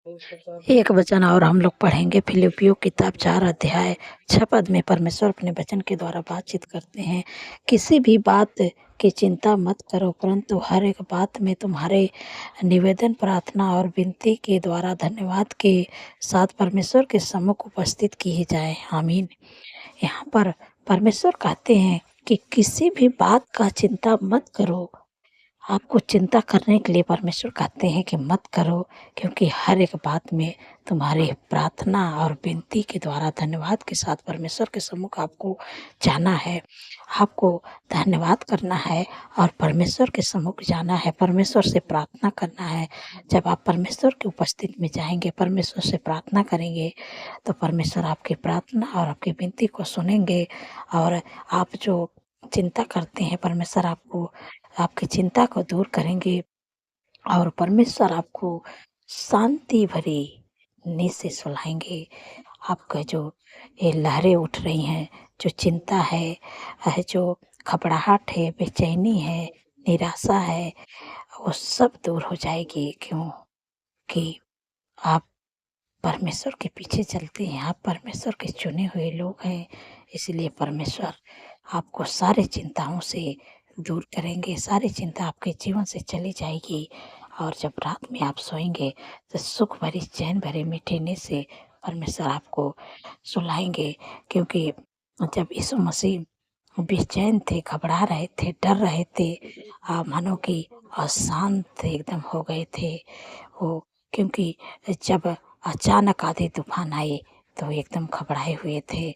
एक वचन और हम लोग पढ़ेंगे। फिलिपियों किताब 4 अध्याय 6 पद में परमेश्वर अपने वचन के द्वारा बातचीत करते हैं। किसी भी बात की चिंता मत करो, परंतु हर एक बात में तुम्हारे निवेदन, प्रार्थना और विनती के द्वारा धन्यवाद के साथ परमेश्वर के सम्मुख उपस्थित किए जाए। आमीन। यहाँ पर परमेश्वर कहते हैं कि किसी भी बात का चिंता मत करो। आपको चिंता करने के लिए परमेश्वर कहते हैं कि मत करो, क्योंकि हर एक बात में तुम्हारी प्रार्थना और विनती के द्वारा धन्यवाद के साथ परमेश्वर के सम्मुख आपको जाना है। आपको धन्यवाद करना है और परमेश्वर के सम्मुख जाना है, परमेश्वर से प्रार्थना करना है। जब आप परमेश्वर की उपस्थिति में जाएंगे, परमेश्वर से प्रार्थना करेंगे, तो परमेश्वर आपकी प्रार्थना और आपकी विनती को सुनेंगे। और आप जो चिंता करते हैं, परमेश्वर आपको आपकी चिंता को दूर करेंगे और परमेश्वर आपको शांति भरी नींद से सुलाएंगे। आपका जो ये लहरें उठ रही हैं, जो चिंता है, जो घबराहट है, बेचैनी है, निराशा है, वो सब दूर हो जाएगी। क्यों कि आप परमेश्वर के पीछे चलते हैं, आप परमेश्वर के चुने हुए लोग हैं। इसलिए परमेश्वर आपको सारी चिंताओं से दूर करेंगे, सारी चिंता आपके जीवन से चली जाएगी। और जब रात में आप सोएंगे तो सुख भरी चैन भरे मीठे नींद से परमेश्वर आपको सुलाएंगे। क्योंकि जब यीशु मसीह बेचैन थे, घबरा रहे थे, डर रहे थे, मानो कि अशांत एकदम हो गए थे वो, क्योंकि जब अचानक आंधी तूफान आए तो एकदम घबराए हुए थे।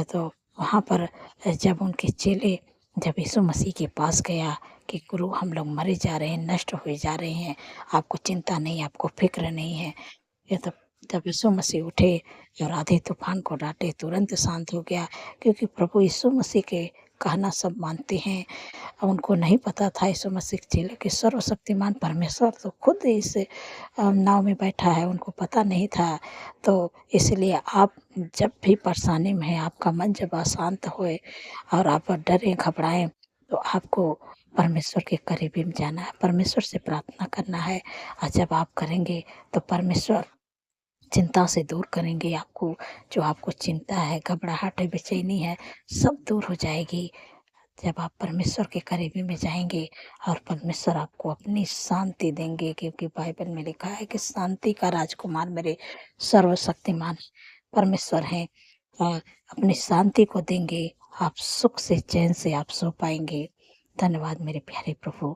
तो वहाँ पर जब उनके चेले जब यीशु मसीह के पास गया कि गुरु हम लोग मरे जा रहे हैं, नष्ट हुए जा रहे हैं, आपको चिंता नहीं, आपको फिक्र नहीं है। ये तब जब यीशु मसीह उठे और आंधी तूफान को डांटे, तुरंत शांत हो गया। क्योंकि प्रभु यीशु मसीह के कहना सब मानते हैं। उनको नहीं पता था यीशु मसीह चेले कि सर्वशक्तिमान परमेश्वर तो खुद इस नाव में बैठा है, उनको पता नहीं था। तो इसलिए आप जब भी परेशानी में हैं, आपका मन जब अशांत होए और आप डरें, घबराएं, तो आपको परमेश्वर के करीबी में जाना है, परमेश्वर से प्रार्थना करना है। और जब आप करेंगे तो परमेश्वर चिंता से दूर करेंगे आपको। जो आपको चिंता है, घबराहट है, बेचैनी है, सब दूर हो जाएगी जब आप परमेश्वर के करीबी में जाएंगे। और परमेश्वर आपको अपनी शांति देंगे, क्योंकि बाइबल में लिखा है कि शांति का राजकुमार मेरे सर्वशक्तिमान परमेश्वर हैं। और अपनी शांति को देंगे, आप सुख से चैन से आप सो पाएंगे। धन्यवाद मेरे प्यारे प्रभु,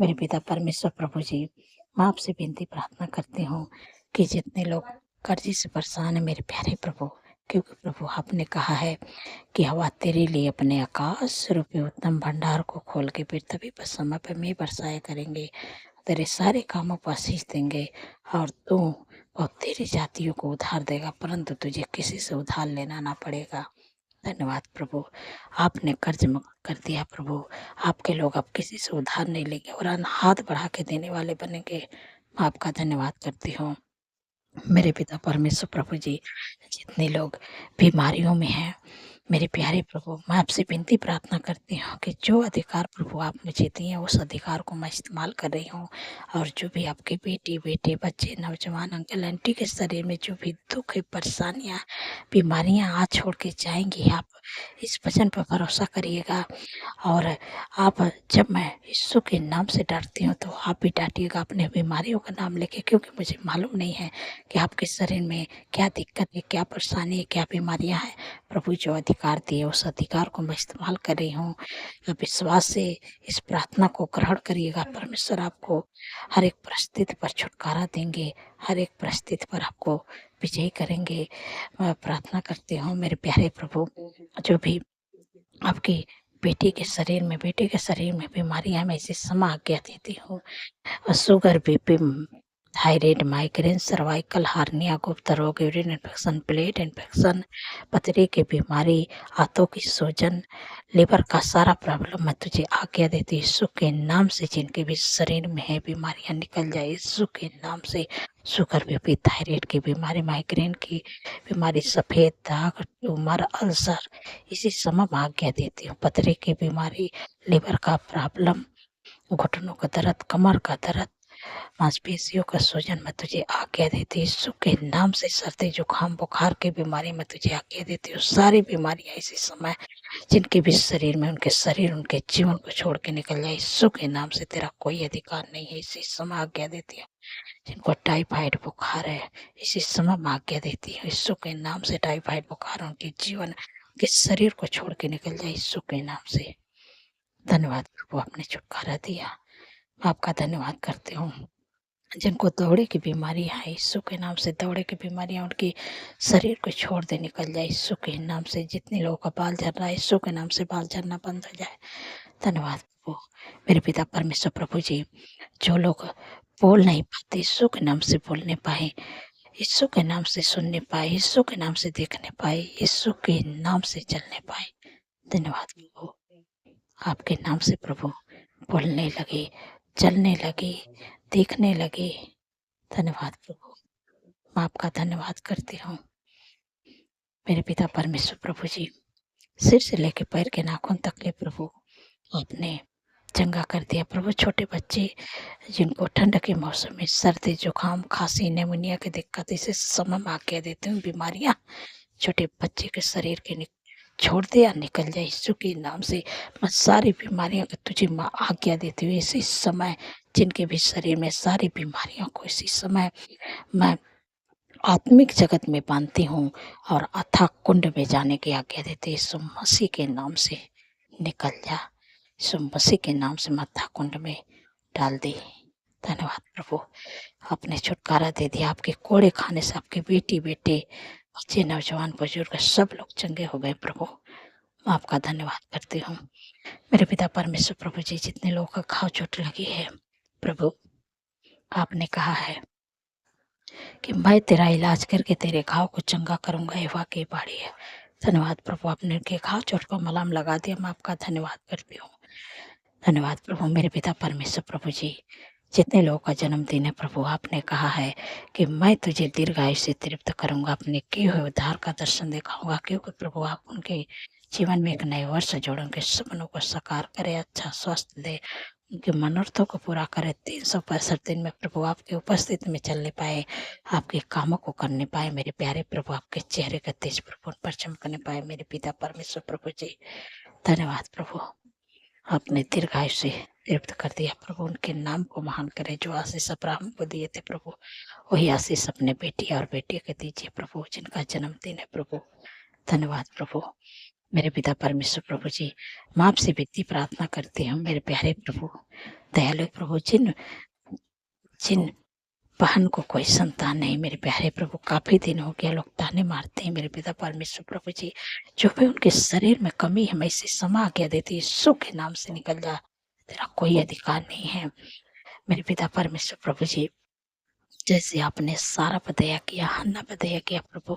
मेरे पिता परमेश्वर। प्रभु जी, मैं आपसे विनती प्रार्थना करती हूँ कि जितने लोग कर्जे से परेशान है मेरे प्यारे प्रभु, क्योंकि प्रभु आपने कहा है कि हवा तेरे लिए अपने आकाश रूपी उत्तम भंडार को खोल के फिर तभी पर समय पर मैं बरसाया करेंगे, तेरे सारे कामों पर आशीष देंगे। और तू और तेरी जातियों को उधार देगा, परंतु तुझे किसी से उधार लेना ना पड़ेगा। धन्यवाद प्रभु, आपने कर्ज मुक्त कर दिया प्रभु। आपके लोग अब किसी से उधार नहीं लेंगे और हाथ बढ़ा के देने वाले बनेंगे। मैं आपका धन्यवाद करती हूँ मेरे पिता परमेश्वर। प्रभु जी, जितने लोग बीमारियों में हैं मेरे प्यारे प्रभु, मैं आपसे विनती प्रार्थना करती हूँ कि जो अधिकार प्रभु आप मुझे दिए उस अधिकार को मैं इस्तेमाल कर रही हूँ। और जो भी आपके बेटी, बेटे, बच्चे, नौजवान, अंकल आंटी के शरीर में जो भी दुख है, परेशानियाँ, बीमारियाँ आज छोड़ के जाएंगी, आप इस वचन पर भरोसा करिएगा। और आप, जब मैं यीशु के नाम से डरती हूँ तो आप भी डांटिएगा अपने बीमारियों का नाम लेके, क्योंकि मुझे मालूम नहीं है कि आपके शरीर में क्या दिक्कत है, क्या परेशानी है, क्या बीमारियाँ हैं। प्रभु जो अधिकार दिए उस अधिकार को मैं इस्तेमाल कर रही हूँ। विश्वास से इस प्रार्थना को ग्रहण करिएगा। परमेश्वर आपको हर एक परिस्थिति पर छुटकारा देंगे, हर एक परिस्थिति पर आपको विजयी करेंगे। मैं प्रार्थना करती हूँ मेरे प्यारे प्रभु, जो भी आपकी बेटी के शरीर में, बेटे के शरीर में बीमारियां, मैं इसे क्षमा आज्ञा देती हूँ। Sugar, BP, thyroid, migraine, cervical hernia, गुप्त रोग, यूरिन इन्फेक्शन, प्लेट इन्फेक्शन, पथरी की बीमारी, हाथों की सूजन, लिवर का सारा प्रॉब्लम मैं तुझे आज्ञा देती हूँ यीशु के नाम से। जिनके भी शरीर में है बीमारियां निकल जाए यीशु के नाम से। शुगर, बीपी, थायराइड की बीमारी, माइग्रेन की बीमारी, सफ़ेद दाग, ट्यूमर, अल्सर, इसी समय मैं आज्ञा देती हूँ। पथरी की बीमारी, लिवर का प्रॉब्लम, घुटनों का दर्द, कमर का दर्द, मांसपेशियों का सूजन मैं तुझे आज्ञा देती हूँ। यीशु के नाम से सर्दी जुकाम बुखार की बीमारी मैं तुझे आज्ञा देती हूँ। सारी बीमारियां इसी समय जिनके भी शरीर में, उनके शरीर उनके जीवन को छोड़ के निकल जाए। यीशु के नाम से तेरा कोई अधिकार नहीं है, इसी समय आज्ञा देती हूँ। जिनको टाइफाइड बुखार है, इसी समय मैं आज्ञा देती हूँ। यीशु के नाम से टाइफाइड बुखार उनके जीवन के शरीर को छोड़ के निकल जाए। यीशु के नाम से धन्यवाद प्रभु, आपने छुटकारा दिया। आपका धन्यवाद करती हूँ। जिनको दौड़े की बीमारियां है, यीशु के नाम से दौड़े की बीमारियां उनकी शरीर को छोड़ दे, निकल जाए। यीशु के नाम से जितने लोगों का बाल झड़ रहा है, यीशु के नाम से बाल झड़ना बंद हो जाए। धन्यवाद प्रभु, मेरे पिता परमेश्वर प्रभु जी। जो लोग बोल नहीं पाते, यीशु के नाम से बोलने पाए, यीशु के नाम से सुनने पाए, यीशु के नाम से देखने पाए, यीशु के नाम से चलने पाए। धन्यवाद प्रभु, आपके नाम से प्रभु बोलने लगे, चलने लगे, देखने लगे। धन्यवाद प्रभु, मैं आपका धन्यवाद करती हूँ। मेरे पिता परमेश्वर प्रभु जी, सिर से लेकर पैर के नाखून तक ले प्रभु आपने चंगा कर दिया प्रभु। छोटे बच्चे जिनको ठंड के मौसम में सर्दी जुकाम खांसी निमोनिया की दिक्कत, इसे समय में आज्ञा देती हूँ। बीमारियां छोटे बच्चे के शरीर के छोड़ दे या निकल जाए। यीशु के नाम से मैं सारी बीमारियों को तुझे माँ आज्ञा देती हूँ। इसी समय जिनके भी शरीर में सारी बीमारियों को इसी समय मैं आत्मिक जगत में बांधती हूँ और अथाह कुंड में जाने की आज्ञा देती हूँ। यीशु मसीह के नाम से निकल जा, यीशु मसीह के नाम से मैं अथाह कुंड में डाल दी। धन्यवाद प्रभु, आपने छुटकारा दे दिया। आपके कोड़े खाने से आपके बेटी बेटे बच्चे नौजवान बुजुर्ग सब लोग चंगे हो गए प्रभु। मैं आपका धन्यवाद करती हूँ। मेरे पिता परमेश्वर प्रभु जी, जितने लोगों का घाव चोट लगी है प्रभु, आपने कहा है कि मैं तेरा इलाज करके तेरे घाव को चंगा करूंगा। ये वाकई बाड़ी है। धन्यवाद प्रभु, आपने उनके घाव चोट पर मलहम लगा दिया। मैं आपका धन्यवाद करती हूँ। धन्यवाद प्रभु, मेरे पिता परमेश्वर प्रभु जी, जितने लोगों का जन्मदिन है प्रभु, आपने कहा है कि मैं तुझे दीर्घायु से तृप्त करूंगा, अपने किए हुए उद्धार का दर्शन दिखाऊंगा। क्योंकि प्रभु आप उनके जीवन में एक नए वर्ष जोड़, उनके सपनों को साकार करे, अच्छा स्वास्थ्य दे, उनके मनोरथों को पूरा करे। 365 दिन में प्रभु आपकी उपस्थिति में चलने पाए, आपके कामों को करने पाए। मेरे प्यारे प्रभु, आपके चेहरे का तेज प्रभु पर चमकने पाए। मेरे पिता परमेश्वर प्रभु जी, धन्यवाद प्रभु, आपने दीर्घायु से तृप्त कर दिया प्रभु। उनके नाम को महान करे। जो आशीष अब्राहम को दिए थे प्रभु, वही आशीष अपने बेटी और बेटे को दीजिए प्रभु, जिनका जन्मदिन है प्रभु। धन्यवाद प्रभु, मेरे पिता परमेश्वर प्रभु जी, मैं आपसे विनती प्रार्थना करती हूँ। मेरे प्यारे प्रभु, दयालु प्रभु, जिन जिन बहन को कोई संतान नहीं, मेरे प्यारे प्रभु, काफी दिन हो गया, लोग ताने मारते हैं। मेरे पिता परमेश्वर प्रभु जी, जो भी उनके शरीर में कमी है, मैं इसे समा आज्ञा देती हूँ। यीशु के नाम से निकल जा, तेरा कोई अधिकार नहीं है। मेरे पिता परमेश्वर प्रभु जी, जैसे आपने सारा पर दया किया, हन्ना पर दया किया प्रभु,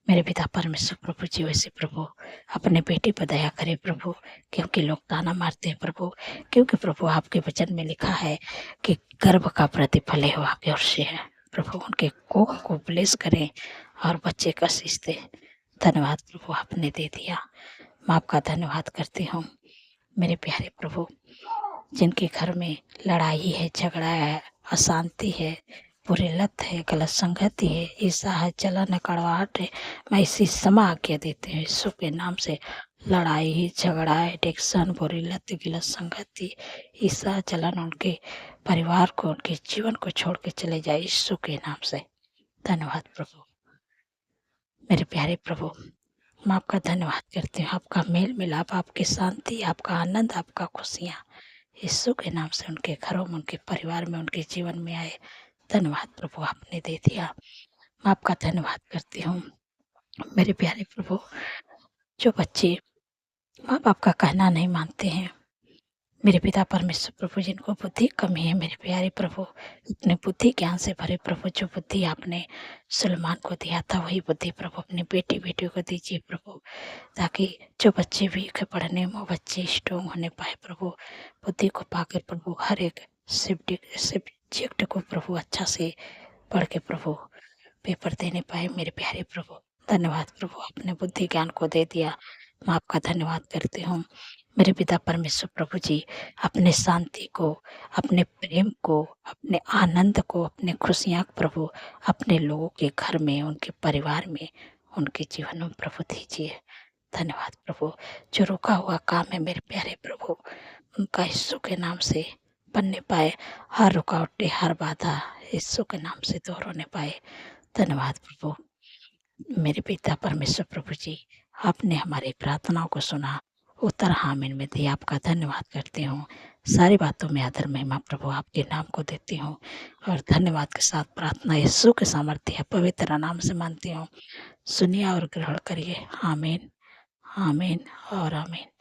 मेरे पिता परमेश्वर प्रभु जी, वैसे प्रभु अपने बेटे पर दया करे प्रभु। क्योंकि लोग ताना मारते हैं प्रभु, क्योंकि प्रभु आपके वचन में लिखा है कि गर्भ का प्रतिफल है आपके ओर से है प्रभु। उनके कोख को ब्लेस करें और बच्चे का शीश दे। धन्यवाद प्रभु, आपने दे दिया। मैं आपका धन्यवाद करती हूँ। मेरे प्यारे प्रभु, जिनके घर में लड़ाई है, झगड़ा है, अशांति है, बुरी लत है, गलत संगति है, ईर्ष्या है, जलन है, कड़वाहट है, मैं इसी समय आज्ञा देती हूँ। यीशु के नाम से लड़ाई झगड़ा एडिक्शन बुरी लत गलत संगति ईर्ष्या जलन उनके परिवार को, उनके जीवन को छोड़ के चले जाए यीशु के नाम से। धन्यवाद प्रभु, मेरे प्यारे प्रभु, मैं आपका धन्यवाद करती हूँ। आपका मेल मिलाप, आपकी शांति, आपका आनंद, आपका खुशियाँ यीशु के नाम से उनके घरों में, उनके परिवार में, उनके जीवन में आए। धन्यवाद प्रभु, आपने दे दिया। मैं आपका धन्यवाद करती हूँ। मेरे प्यारे प्रभु, जो बच्चे माँ बाप का कहना नहीं मानते हैं, मेरे पिता परमेश्वर प्रभु, जिनको बुद्धि कमी है, मेरे प्यारे प्रभु, अपने बुद्धि ज्ञान से भरे प्रभु। जो बुद्धि आपने सुलेमान को दिया था, वही बुद्धि प्रभु अपने बेटी बेटियों को दीजिए प्रभु, ताकि जो बच्चे वीक है पढ़ने में, वो बच्चे स्ट्रॉन्ग होने पाए प्रभु। बुद्धि को पाकर प्रभु हर एक सब्जेक्ट को प्रभु अच्छा से पढ़ के प्रभु पेपर देने पाए। मेरे प्यारे प्रभु, धन्यवाद प्रभु, आपने बुद्धि ज्ञान को दे दिया। मैं आपका धन्यवाद करती हूँ। मेरे पिता परमेश्वर प्रभु जी अपने शांति को, अपने प्रेम को, अपने आनंद को, अपने खुशियाँ प्रभु अपने लोगों के घर में, उनके परिवार में, उनके जीवन में प्रभु दीजिए। धन्यवाद प्रभु। जो रुका हुआ काम है मेरे प्यारे प्रभु, उनका यीशु के नाम से बनने पाए, हर रुकावटें, हर बाधा यीशु के नाम से दूर होने पाए। धन्यवाद प्रभु। मेरे पिता परमेश्वर प्रभु जी, आपने हमारी प्रार्थनाओं को सुना, उत्तर आमीन में दिया। आपका धन्यवाद करती हूँ। सारी बातों में आदर महिमा प्रभु आपके नाम को देती हूँ और धन्यवाद के साथ प्रार्थना यीशु के सामर्थ्य पवित्र नाम से मानती हूँ। सुनिए और ग्रहण करिए। आमीन, आमीन और आमीन।